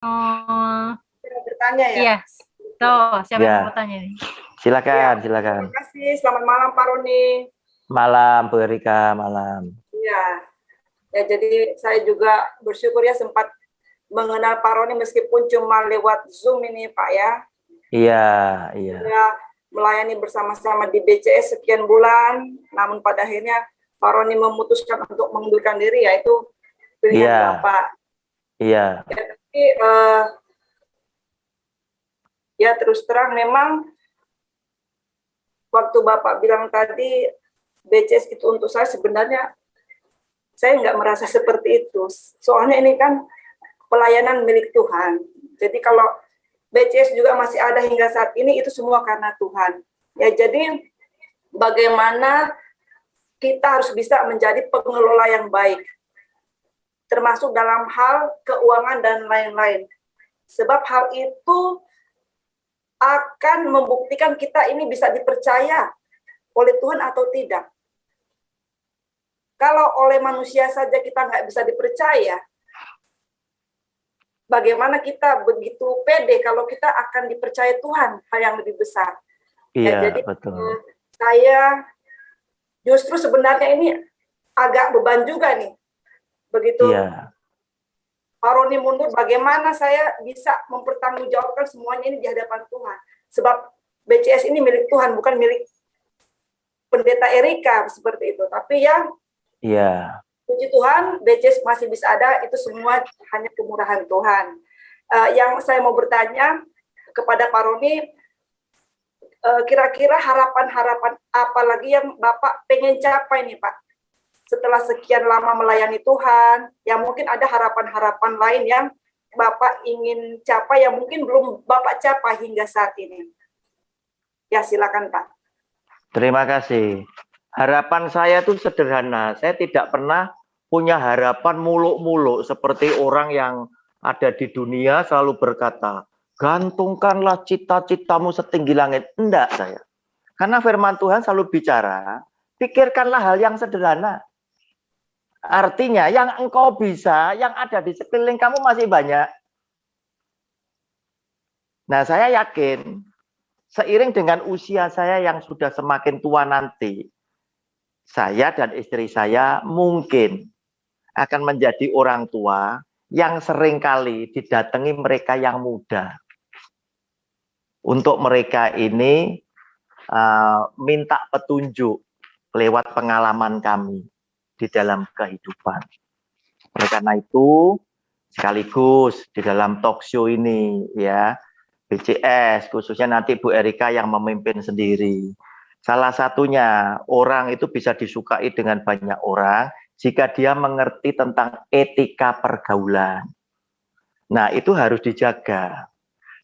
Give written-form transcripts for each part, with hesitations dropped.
Oh, Bertanya ya. iya. Tuh, siapa yang mau Ya, bertanya nih? silakan, Ya, silakan. terima kasih. Selamat malam Pak Roni. Malam, Bu Erika, malam. Ya, ya jadi saya juga bersyukur ya sempat mengenal Pak Roni meskipun cuma lewat Zoom ini Pak ya. Iya, iya. Ya, melayani bersama-sama di BCS sekian bulan, namun pada akhirnya Pak Roni memutuskan untuk mengundurkan diri, yaitu pilihan Iya, Bapak. iya. Ya, tapi ya terus terang memang waktu Bapak bilang tadi BCS itu untuk saya, sebenarnya saya nggak merasa seperti itu. Soalnya ini kan pelayanan milik Tuhan. Jadi kalau BCS juga masih ada hingga saat ini, itu semua karena Tuhan. Ya, jadi bagaimana kita harus bisa menjadi pengelola yang baik, termasuk dalam hal keuangan dan lain-lain. Sebab hal itu akan membuktikan kita ini bisa dipercaya oleh Tuhan atau tidak. Kalau oleh manusia saja kita nggak bisa dipercaya, bagaimana kita begitu pede kalau kita akan dipercaya Tuhan hal yang lebih besar. Iya, Ya, jadi betul. saya justru sebenarnya ini agak beban juga nih. Begitu Iya, Pak Roni mundur, bagaimana saya bisa mempertanggungjawabkan semuanya ini di hadapan Tuhan. Sebab BCS ini milik Tuhan, bukan milik pendeta Erika seperti itu. Tapi ya, iya. puji Tuhan, BCS masih bisa ada, itu semua hanya kemurahan Tuhan. Yang saya mau bertanya kepada Pak Roni, kira-kira harapan-harapan apa lagi yang Bapak pengen capai nih Pak? Setelah sekian lama melayani Tuhan, ya mungkin ada harapan-harapan lain yang Bapak ingin capai yang mungkin belum Bapak capai hingga saat ini. Ya silakan Pak. Terima kasih. Harapan saya itu sederhana. Saya tidak pernah punya harapan muluk-muluk seperti orang yang ada di dunia selalu berkata, gantungkanlah cita-citamu setinggi langit. Enggak saya. Karena firman Tuhan selalu bicara, pikirkanlah hal yang sederhana. Artinya yang engkau bisa, yang ada di sekeliling kamu masih banyak. Nah, saya yakin seiring dengan usia saya yang sudah semakin tua nanti, saya dan istri saya mungkin akan menjadi orang tua yang seringkali didatangi mereka yang muda. Untuk mereka ini minta petunjuk lewat pengalaman kami di dalam kehidupan. Oleh karena itu, sekaligus di dalam talk show ini ya, BCS khususnya nanti Bu Erika yang memimpin sendiri. Salah satunya orang itu bisa disukai dengan banyak orang jika dia mengerti tentang etika pergaulan. Nah, itu harus dijaga.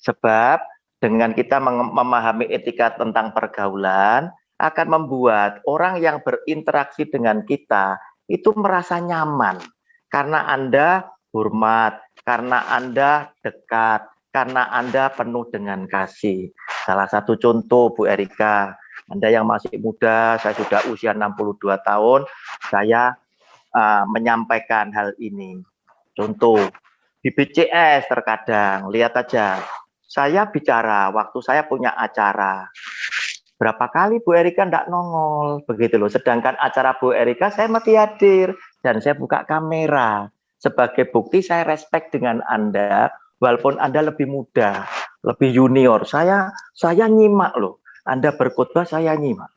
Sebab dengan kita memahami etika tentang pergaulan akan membuat orang yang berinteraksi dengan kita itu merasa nyaman karena Anda hormat, karena Anda dekat, karena Anda penuh dengan kasih. Salah satu contoh Bu Erika, Anda yang masih muda, saya sudah usia 62 tahun, saya menyampaikan hal ini. Contoh, di BCS terkadang, lihat aja, saya bicara waktu saya punya acara. Berapa kali Bu Erika enggak nongol, begitu loh. Sedangkan acara Bu Erika saya mesti hadir dan saya buka kamera. Sebagai bukti saya respect dengan Anda, walaupun Anda lebih muda, lebih junior. Saya nyimak loh. Anda berkhotbah saya nyimak.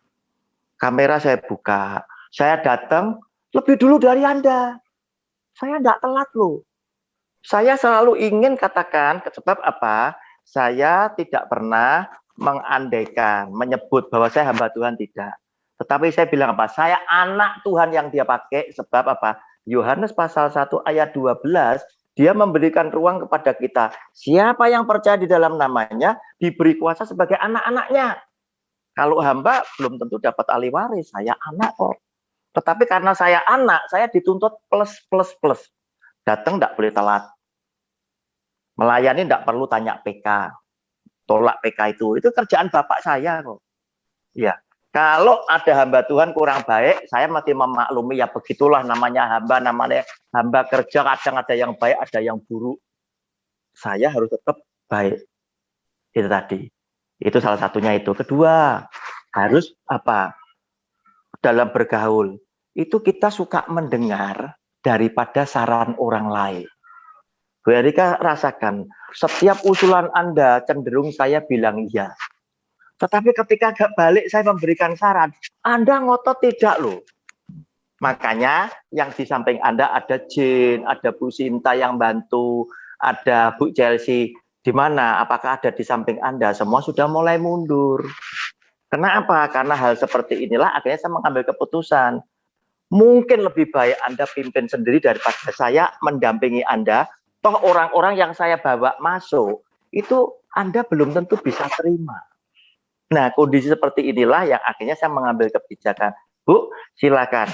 Kamera saya buka, saya datang lebih dulu dari Anda. Saya enggak telat loh. Saya selalu ingin katakan, sebab apa? Saya tidak pernah mengandaikan, menyebut bahwa saya hamba Tuhan, tidak. Tetapi saya bilang apa? Saya anak Tuhan yang dia pakai, sebab apa? Yohanes pasal 1 ayat 12, dia memberikan ruang kepada kita. Siapa yang percaya di dalam namanya, diberi kuasa sebagai anak-anaknya. Kalau hamba, belum tentu dapat ahli waris. Saya anak kok. Tetapi karena saya anak, saya dituntut plus, plus, plus. Datang tidak boleh telat. Melayani tidak perlu tanya PK, tolak PK itu kerjaan bapak saya kok. Ya, kalau ada hamba Tuhan kurang baik, saya masih memaklumi, ya begitulah namanya hamba kerja, kadang ada yang baik, ada yang buruk. saya harus tetap baik. Itu tadi. Itu salah satunya itu. Kedua, harus apa? Dalam bergaul, itu kita suka mendengar daripada saran orang lain. Bu Erika rasakan, setiap usulan Anda cenderung saya bilang iya. Tetapi ketika agak balik saya memberikan saran, Anda ngotot tidak loh. Makanya yang di samping Anda ada Jane, ada Bu Sinta yang bantu, ada Bu Chelsea. Di mana? Apakah ada di samping Anda? Semua sudah mulai mundur. Kenapa? Karena hal seperti inilah akhirnya saya mengambil keputusan. Mungkin lebih baik Anda pimpin sendiri daripada saya mendampingi Anda. Toh orang-orang yang saya bawa masuk, itu Anda belum tentu bisa terima. Nah, kondisi seperti inilah yang akhirnya saya mengambil kebijakan. Bu, silakan.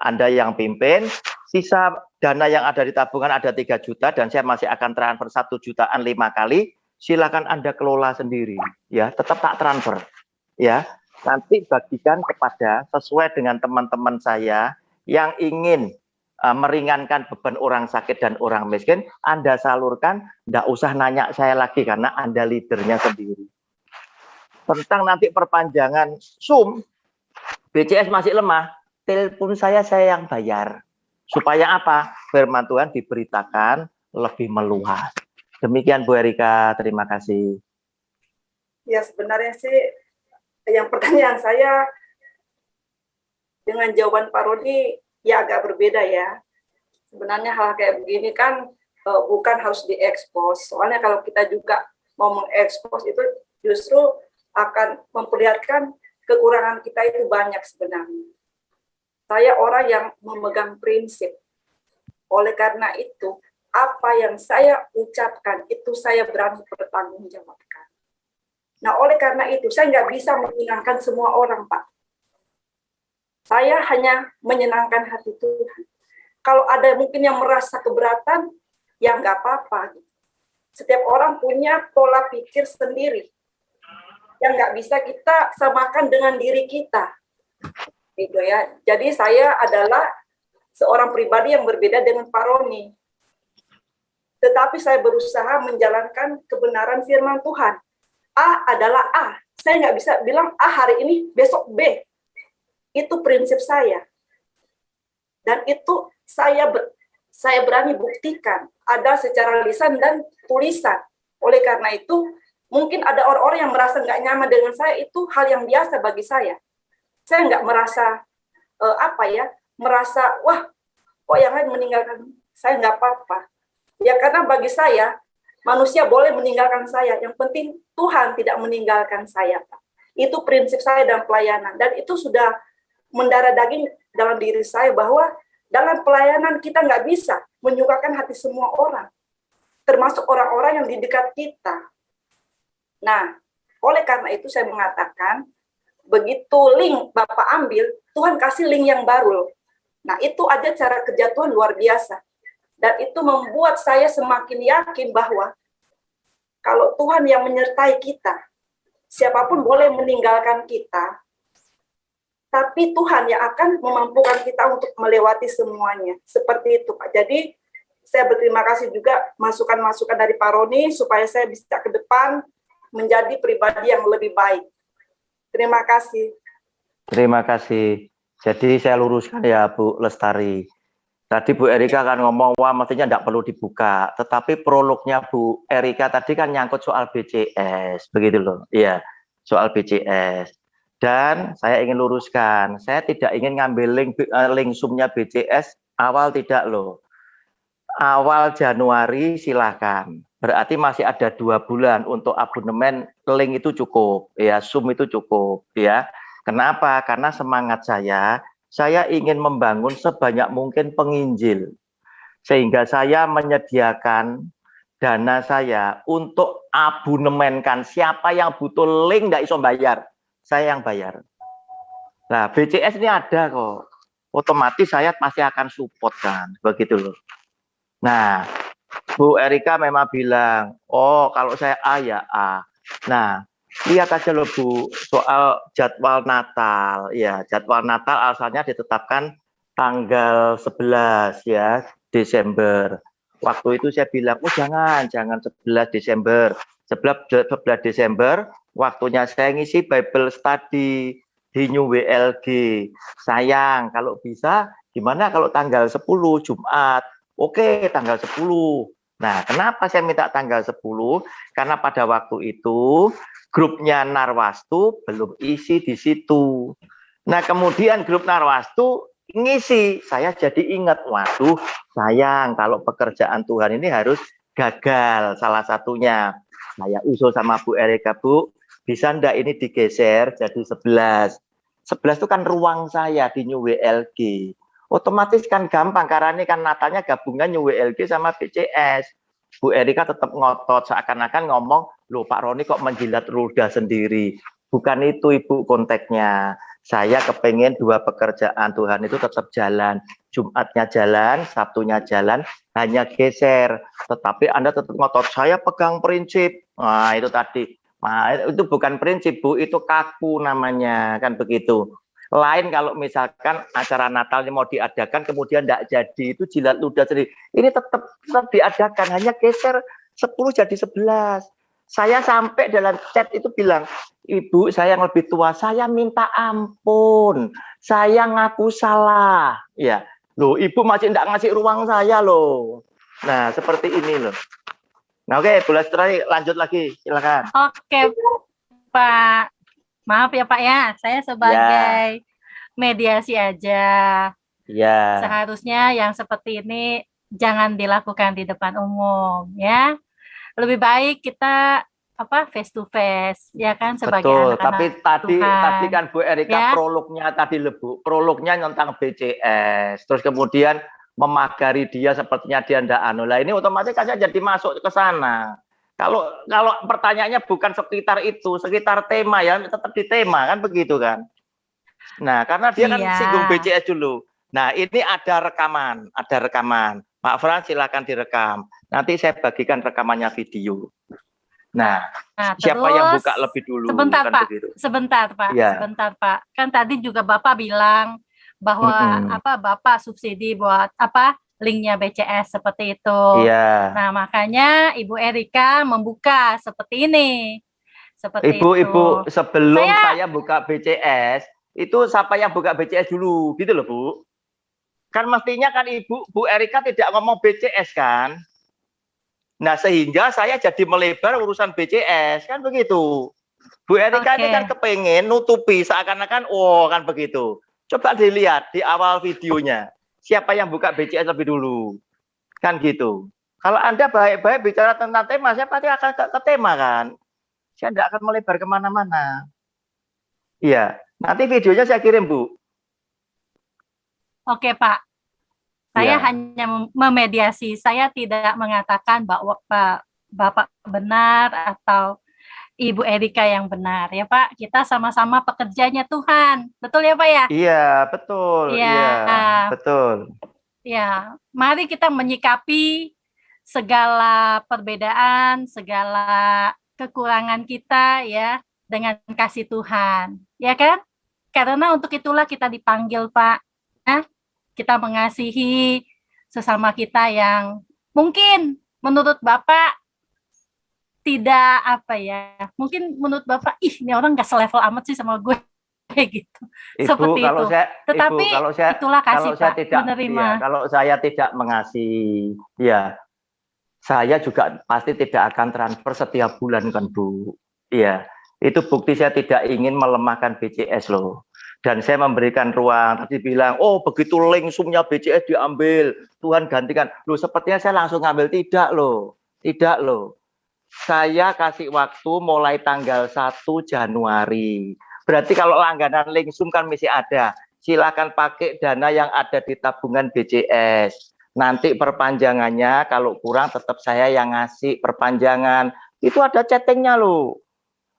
Anda yang pimpin, sisa dana yang ada di tabungan ada 3 juta dan saya masih akan transfer 1 jutaan 5 kali. Silakan Anda kelola sendiri. Ya, tetap tak transfer. Ya, nanti bagikan kepada sesuai dengan teman-teman saya yang ingin meringankan beban orang sakit dan orang miskin, Anda salurkan, enggak usah nanya saya lagi karena Anda leadernya sendiri. Tentang nanti perpanjangan SUM, BCS masih lemah, telepon saya yang bayar. Supaya apa? Firman Tuhan diberitakan lebih meluas. Demikian Bu Erika, terima kasih. Ya sebenarnya sih, yang pertanyaan saya dengan jawaban Pak Rodi ya agak berbeda ya. Sebenarnya hal kayak begini kan bukan harus diekspos. Soalnya kalau kita juga mau mengekspos itu justru akan memperlihatkan kekurangan kita itu banyak sebenarnya. Saya orang yang memegang prinsip. Oleh karena itu, apa yang saya ucapkan itu saya berani bertanggungjawabkan. Nah, oleh karena itu saya nggak bisa menyenangkan semua orang, Pak. Saya hanya menyenangkan hati Tuhan. Kalau ada mungkin yang merasa keberatan, ya nggak apa-apa. Setiap orang punya pola pikir sendiri. Yang nggak bisa kita samakan dengan diri kita. Gitu ya. Jadi saya adalah seorang pribadi yang berbeda dengan Pak Roni. Tetapi saya berusaha menjalankan kebenaran firman Tuhan. A adalah A. Saya nggak bisa bilang A hari ini, besok B. Itu prinsip saya. Dan itu saya berani buktikan. Ada secara lisan dan tulisan. Oleh karena itu, mungkin ada orang-orang yang merasa nggak nyaman dengan saya, itu hal yang biasa bagi saya. Saya nggak merasa, merasa, wah, kok yang lain meninggalkan saya, nggak apa-apa. Ya karena bagi saya, manusia boleh meninggalkan saya. Yang penting Tuhan tidak meninggalkan saya, Pak. Itu prinsip saya dalam pelayanan. Dan itu sudah mendarah daging dalam diri saya bahwa dalam pelayanan kita nggak bisa menyukakan hati semua orang. Termasuk orang-orang yang di dekat kita. Nah, oleh karena itu saya mengatakan, begitu link Bapak ambil, Tuhan kasih link yang baru. Nah, itu aja cara kerja Tuhan luar biasa. Dan itu membuat saya semakin yakin bahwa kalau Tuhan yang menyertai kita, siapapun boleh meninggalkan kita, tapi Tuhan yang akan memampukan kita untuk melewati semuanya. Seperti itu, Pak. Jadi, saya berterima kasih juga masukan-masukan dari Pak Roni, supaya saya bisa ke depan menjadi pribadi yang lebih baik. Terima kasih. Terima kasih. Jadi saya luruskan ya Bu Lestari. Tadi Bu Erika kan ngomong, wah mestinya tidak perlu dibuka. Tetapi prolognya Bu Erika tadi kan nyangkut soal BCS. Begitu loh. Iya, soal BCS. Dan saya ingin luruskan, saya tidak ingin ngambil link sumnya BCS awal, tidak loh. Awal Januari silakan. Berarti masih ada 2 bulan untuk abonemen, link itu cukup, ya, sum itu cukup, ya. Kenapa? Karena semangat saya ingin membangun sebanyak mungkin penginjil. Sehingga saya menyediakan dana saya untuk abonemenkan siapa yang butuh link nggak iso bayar. Saya yang bayar. Nah, BCS ini ada kok. Otomatis saya pasti akan support kan. Begitu loh. Nah, Bu Erika memang bilang, oh kalau saya A ya A. Nah, lihat aja loh Bu, soal jadwal Natal. Ya, jadwal Natal asalnya ditetapkan tanggal 11 ya, Desember. Waktu itu saya bilang, oh jangan 11 Desember. 11 Desember, waktunya saya ngisi Bible Study di New WLG. Sayang, kalau bisa, gimana kalau tanggal 10 Jumat? Oke, tanggal 10. Nah, kenapa saya minta tanggal 10? Karena pada waktu itu, grupnya Narwastu belum isi di situ. Nah, kemudian grup Narwastu ngisi, saya jadi ingat, waduh sayang kalau pekerjaan Tuhan ini harus gagal salah satunya. Saya usul sama Bu Erika, Bu, bisa ndak ini digeser jadi 11. 11 itu kan ruang saya di New WLG. Otomatis kan gampang, karena ini kan Natalnya gabungan New WLG sama BCS. Bu Erika tetap ngotot, seakan-akan ngomong, loh Pak Roni kok menjilat ludah sendiri. Bukan itu Ibu konteksnya. Saya kepengen dua pekerjaan Tuhan itu tetap jalan. Jumatnya jalan, Sabtunya jalan, hanya geser. Tetapi Anda tetap ngotot, saya pegang prinsip. Nah, itu tadi. Nah, itu bukan prinsip, Bu. Itu kaku namanya, kan begitu. Lain kalau misalkan acara Natal ini mau diadakan, kemudian tidak jadi, itu jilat ludah sendiri. Ini tetap diadakan, hanya geser 10 jadi 11. Saya sampai dalam chat itu bilang, Ibu, saya yang lebih tua, saya minta ampun, saya ngaku salah. Ya, loh, Ibu masih tidak ngasih ruang saya loh. Nah, seperti ini loh. Nah, oke, Bu Lestari, lanjut lagi, silakan. Oke, Pak. Maaf ya Pak ya, saya sebagai mediasi aja. Ya. Seharusnya yang seperti ini jangan dilakukan di depan umum ya. Lebih baik kita face to face ya kan sebagai Betul, anak-anak tapi Tuhan. tadi kan Bu Erika Ya. prolognya tadi Lebu, prolognya tentang BCS, terus kemudian memagari dia sepertinya dia ndak anu. Lah ini otomatis kan jadi masuk ke sana. Kalau pertanyaannya bukan sekitar itu, sekitar tema ya, tetap di tema kan begitu kan. Nah, karena dia kan singgung BCS dulu. Nah, ini ada rekaman. Pak Fran silakan direkam. Nanti saya bagikan rekamannya video. Nah, siapa terus, yang buka lebih dulu? Sebentar, kan Pak. Begitu. Sebentar, Pak. Ya. Sebentar, Pak. Kan tadi juga Bapak bilang bahwa Bapak subsidi buat linknya BCS seperti itu. Iya. Nah, makanya Ibu Erika membuka seperti ini. Seperti Ibu, itu. sebelum saya buka BCS, itu siapa yang buka BCS dulu, gitu loh, Bu. Kan mestinya kan Bu Erika tidak ngomong BCS kan. Nah, sehingga saya jadi melebar urusan BCS, kan begitu. Bu Erika ini kan kepengen nutupi seakan-akan, oh kan begitu. Coba dilihat di awal videonya, siapa yang buka BCS lebih dulu. Kan gitu. Kalau Anda baik-baik bicara tentang tema, saya pasti akan ke tema kan. Saya tidak akan melebar kemana-mana. Iya, nanti videonya saya kirim, Bu. Oke, Pak. Saya hanya memediasi, saya tidak mengatakan bahwa Bapak benar atau Ibu Erika yang benar ya Pak. Kita sama-sama pekerjanya Tuhan, betul ya Pak ya? Iya, betul. Iya, betul. Ya, mari kita menyikapi segala perbedaan, segala kekurangan kita ya dengan kasih Tuhan, ya kan? Karena untuk itulah kita dipanggil Pak. Kita mengasihi sesama kita yang mungkin menurut Bapak tidak mungkin menurut Bapak ini orang nggak selevel amat sih sama gue gitu. Ibu, seperti itu. Tetapi itulah kasih Pak, menerima. Ya, kalau saya tidak mengasihi, ya saya juga pasti tidak akan transfer setiap bulan kan Bu. Iya, itu bukti saya tidak ingin melemahkan BCS loh. Dan saya memberikan ruang, tadi bilang, oh begitu link sumnya BCS diambil, Tuhan gantikan. Loh sepertinya saya langsung ngambil, tidak loh. Saya kasih waktu mulai tanggal 1 Januari. Berarti kalau langganan link sum kan masih ada. Silakan pakai dana yang ada di tabungan BCS. Nanti perpanjangannya kalau kurang tetap saya yang ngasih perpanjangan. Itu ada chattingnya loh.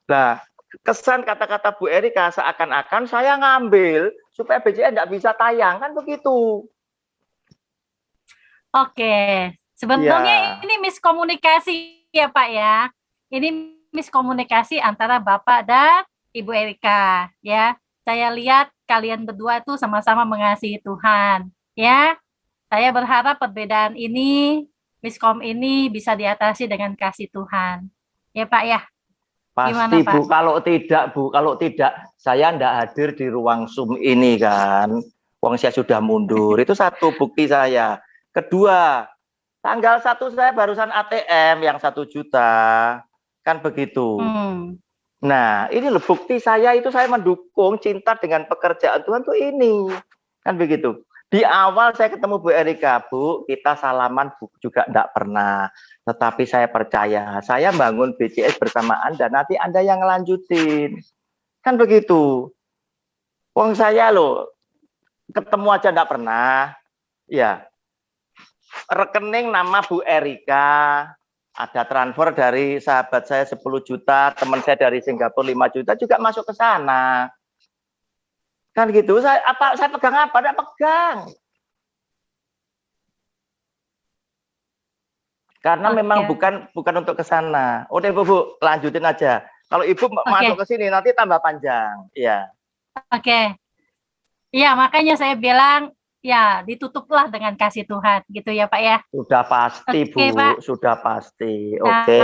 Nah, kesan kata-kata Bu Erika seakan-akan saya ngambil supaya BCS tidak bisa tayang, kan begitu. Oke, sebenarnya ini miskomunikasi ya Pak ya. Ini miskomunikasi antara Bapak dan Ibu Erika ya. Saya lihat kalian berdua itu sama-sama mengasihi Tuhan ya. Saya berharap perbedaan ini miskom ini bisa diatasi dengan kasih Tuhan. Ya Pak ya. Gimana, Pasti Pak? Bu, kalau tidak saya ndak hadir di ruang Zoom ini kan. Wong saya sudah mundur. Itu satu bukti saya. Kedua, tanggal 1 saya barusan ATM yang 1 juta. Kan begitu. Nah, ini loh bukti saya itu saya mendukung cinta dengan pekerjaan Tuhan tuh ini. Kan begitu. Di awal saya ketemu Bu Erika, Bu, kita salaman Bu, juga enggak pernah. Tetapi saya percaya, saya bangun BCS bersama Anda, nanti Anda yang ngelanjutin. Kan begitu. Wong saya loh, ketemu aja enggak pernah. Ya. Rekening nama Bu Erika, ada transfer dari sahabat saya 10 juta, teman saya dari Singapura 5 juta juga masuk ke sana. Kan gitu. Saya pegang apa? Enggak pegang. Karena memang bukan untuk ke sana. Udah Bu, lanjutin aja. Kalau Ibu masuk ke sini nanti tambah panjang. Ya. Oke. Iya, makanya saya bilang ya ditutuplah dengan kasih Tuhan gitu ya Pak ya. Sudah pasti Bu, Pak. sudah pasti. Oke.